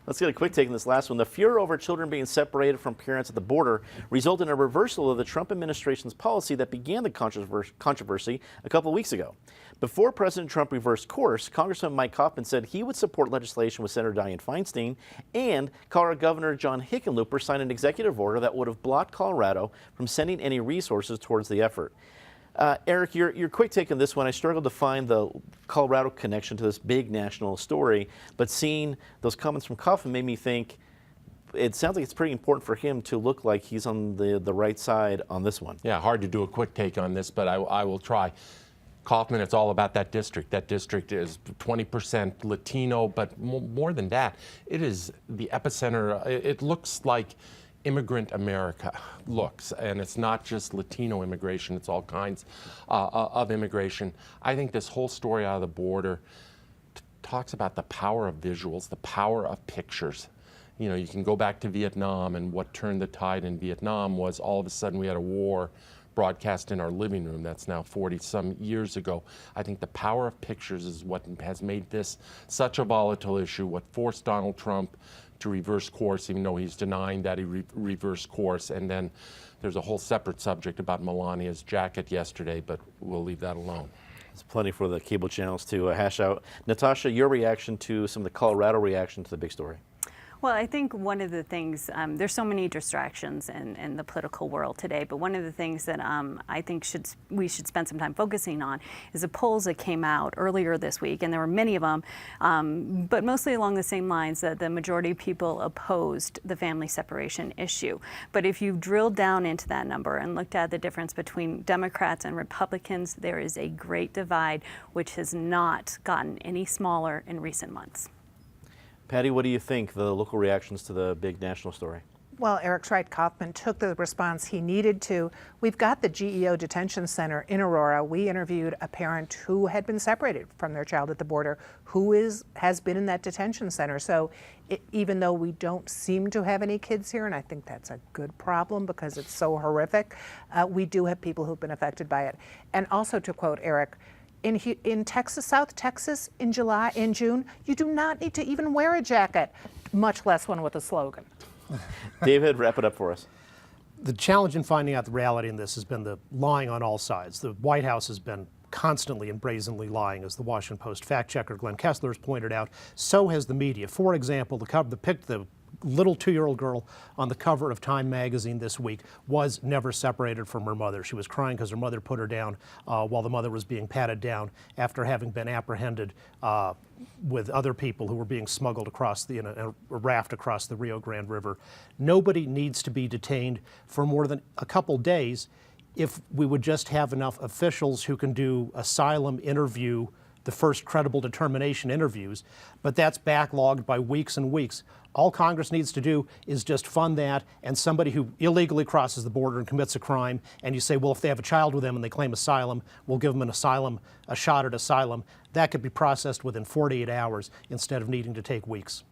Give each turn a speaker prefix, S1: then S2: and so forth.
S1: Let's get a quick take on this last one. The furor over children being separated from parents at the border resulted in a reversal of the Trump administration's policy that began the controversy a couple of weeks ago. Before President Trump reversed course, Congressman Mike Coffman said he would support legislation with Senator Dianne Feinstein, and Colorado Governor John Hickenlooper signed an executive order that would have blocked Colorado from sending any resources towards the effort. Eric, your quick take on this one. I struggled to find the Colorado connection to this big national story, but seeing those comments from Coffman made me think it sounds like it's pretty important for him to look like he's on the right side on this one.
S2: Yeah, hard to do a quick take on this, but I will try. Kaufman, it's all about that district. That district is 20% Latino, but more than that, it is the epicenter. It looks like immigrant America looks, and it's not just Latino immigration, it's all kinds of immigration. I think this whole story out of the border talks about the power of visuals, the power of pictures. You know, you can go back to Vietnam, and what turned the tide in Vietnam was all of a sudden we had a war broadcast in our living room. That's now 40-some years ago. I think the power of pictures is what has made this such a volatile issue, what forced Donald Trump to reverse course, even though he's denying that he reversed course. And then there's a whole separate subject about Melania's jacket yesterday, but we'll leave that alone.
S1: There's plenty for the cable channels to hash out. Natasha, your reaction to some of the Colorado reaction to the big story?
S3: Well, I think one of the things, there's so many distractions in the political world today, but one of the things that I think we should spend some time focusing on is the polls that came out earlier this week, and there were many of them, but mostly along the same lines that the majority of people opposed the family separation issue. But if you drill down into that number and looked at the difference between Democrats and Republicans, there is a great divide which has not gotten any smaller in recent months.
S1: Patty, what do you think, the local reactions to the big national story?
S4: Well, Eric's right. Kaufman took the response he needed to. We've got the GEO detention center in Aurora. We interviewed a parent who had been separated from their child at the border, who has been in that detention center. So even though we don't seem to have any kids here, and I think that's a good problem because it's so horrific, we do have people who've been affected by it. And also, to quote Eric, in Texas, South Texas, in June, you do not need to even wear a jacket, much less one with a slogan.
S1: David, wrap it up for us.
S5: The challenge in finding out the reality in this has been the lying on all sides. The White House has been constantly and brazenly lying, as the Washington Post fact checker Glenn Kessler has pointed out. So has the media. For example, the little 2-year-old girl on the cover of Time magazine this week was never separated from her mother. She was crying because her mother put her down while the mother was being patted down after having been apprehended with other people who were being smuggled across in a raft across the Rio Grande River. Nobody needs to be detained for more than a couple days if we would just have enough officials who can do asylum interview, the first credible determination interviews, but that's backlogged by weeks and weeks. All Congress needs to do is just fund that, and somebody who illegally crosses the border and commits a crime, and you say, well, if they have a child with them and they claim asylum, we'll give them a shot at asylum. That could be processed within 48 hours instead of needing to take weeks.